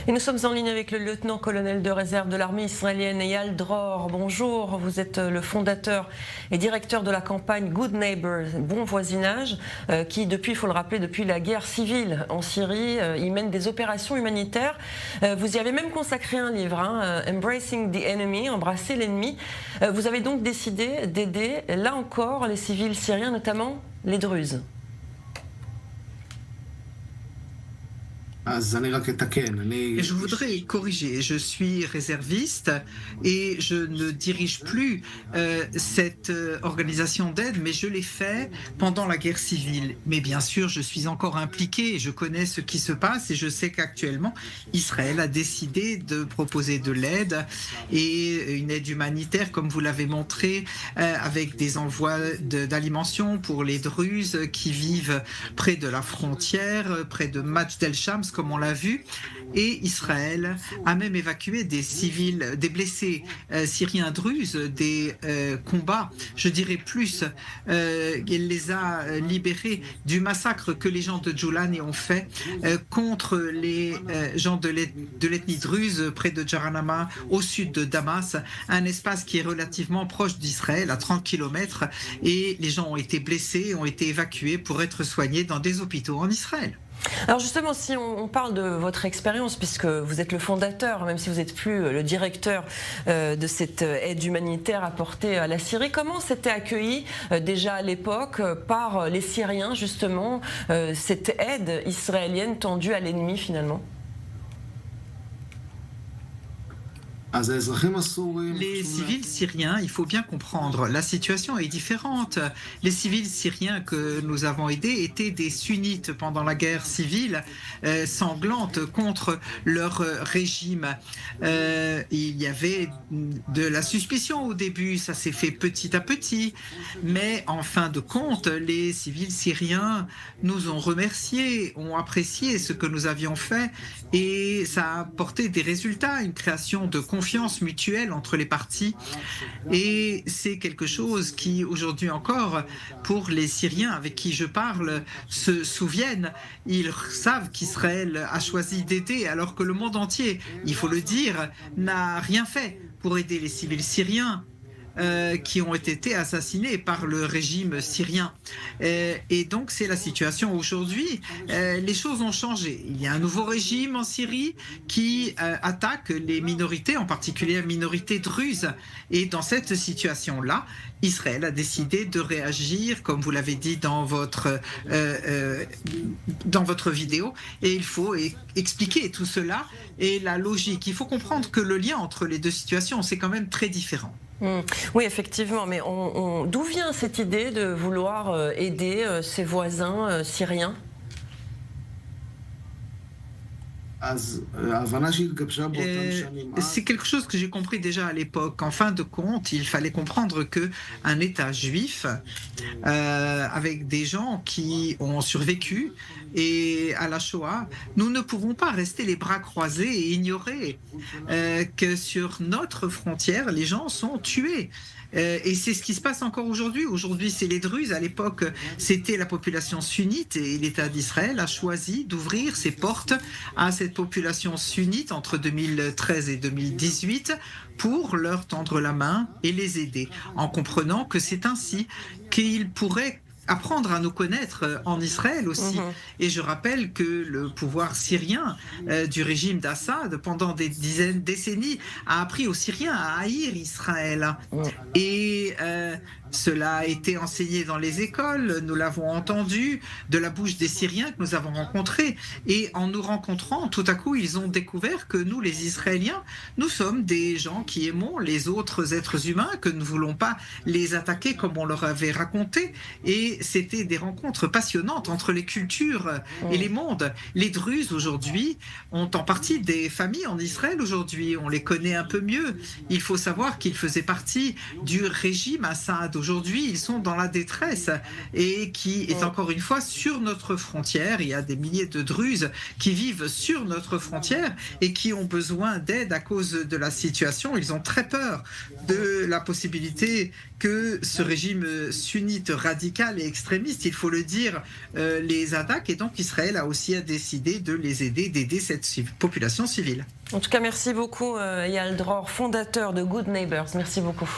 Et nous sommes en ligne avec le lieutenant-colonel de réserve de l'armée israélienne Eyal Dror. Bonjour, vous êtes le fondateur et directeur de la campagne Good Neighbor, bon voisinage, qui depuis, il faut le rappeler, depuis la guerre civile en Syrie, y mène des opérations humanitaires. Vous y avez même consacré un livre, Embracing the Enemy, embrasser l'ennemi. Vous avez donc décidé d'aider, là encore, les civils syriens, notamment les Druzes. Et je voudrais corriger, je suis réserviste et je ne dirige plus cette organisation d'aide, mais je l'ai fait pendant la guerre civile. Mais bien sûr, je suis encore impliqué, je connais ce qui se passe et je sais qu'actuellement, Israël a décidé de proposer de l'aide et une aide humanitaire, comme vous l'avez montré, avec des envois d'aliments pour les Druzes qui vivent près de la frontière, près de Majdel Shams, comme on l'a vu, et Israël a même évacué des civils, des blessés syriens druzes, des combats, je dirais plus, il les a libérés du massacre que les gens de Djoulani ont fait contre les gens de l'ethnie druze près de Jaranama, au sud de Damas, un espace qui est relativement proche d'Israël, à 30 km, et les gens ont été blessés, ont été évacués pour être soignés dans des hôpitaux en Israël. Alors justement, si on parle de votre expérience, puisque vous êtes le fondateur, même si vous n'êtes plus le directeur de cette aide humanitaire apportée à la Syrie, comment c'était accueilli déjà à l'époque par les Syriens, justement, cette aide israélienne tendue à l'ennemi finalement ? Les civils syriens, il faut bien comprendre, la situation est différente. Les civils syriens que nous avons aidés étaient des sunnites pendant la guerre civile sanglante contre leur régime. Il y avait de la suspicion au début, ça s'est fait petit à petit, mais en fin de compte, les civils syriens nous ont remerciés, ont apprécié ce que nous avions fait et ça a apporté des résultats, une création de confiance mutuelle entre les parties, et c'est quelque chose qui aujourd'hui encore, pour les Syriens avec qui je parle, se souviennent. Ils savent qu'Israël a choisi d'aider alors que le monde entier, il faut le dire, n'a rien fait pour aider les civils syriens qui ont été assassinés par le régime syrien. Et donc c'est la situation aujourd'hui. Les choses ont changé. Il y a un nouveau régime en Syrie qui attaque les minorités, en particulier la minorité druze. Et dans cette situation-là, Israël a décidé de réagir, comme vous l'avez dit dans votre vidéo, et il faut expliquer tout cela et la logique. Il faut comprendre que le lien entre les deux situations, c'est quand même très différent. Oui, effectivement, mais d'où vient cette idée de vouloir aider ses voisins syriens ? C'est quelque chose que j'ai compris déjà à l'époque. En fin de compte, il fallait comprendre qu'un État juif, avec des gens qui ont survécu et à la Shoah, nous ne pouvons pas rester les bras croisés et ignorer que sur notre frontière, les gens sont tués. Et c'est ce qui se passe encore aujourd'hui. Aujourd'hui, c'est les Druzes. À l'époque, c'était la population sunnite et l'État d'Israël a choisi d'ouvrir ses portes à cette population sunnite entre 2013 et 2018 pour leur tendre la main et les aider, en comprenant que c'est ainsi qu'ils pourraient apprendre à nous connaître en Israël aussi. Et je rappelle que le pouvoir syrien du régime d'Assad, pendant des dizaines de décennies, a appris aux Syriens à haïr Israël. Et cela a été enseigné dans les écoles, nous l'avons entendu de la bouche des Syriens que nous avons rencontrés. Et en nous rencontrant, tout à coup, ils ont découvert que nous, les Israéliens, nous sommes des gens qui aimons les autres êtres humains, que nous ne voulons pas les attaquer comme on leur avait raconté. Et c'était des rencontres passionnantes entre les cultures et les mondes. Les Druzes, aujourd'hui, ont en partie des familles en Israël aujourd'hui. On les connaît un peu mieux. Il faut savoir qu'ils faisaient partie du régime Assad. Aujourd'hui, ils sont dans la détresse et qui est encore une fois sur notre frontière. Il y a des milliers de Druzes qui vivent sur notre frontière et qui ont besoin d'aide à cause de la situation. Ils ont très peur de la possibilité que ce régime sunnite radical extrémistes, il faut le dire, les attaques. Et donc Israël a aussi décidé de les aider, d'aider cette population civile. En tout cas, merci beaucoup Eyal Dror, fondateur de Good Neighbors. Merci beaucoup.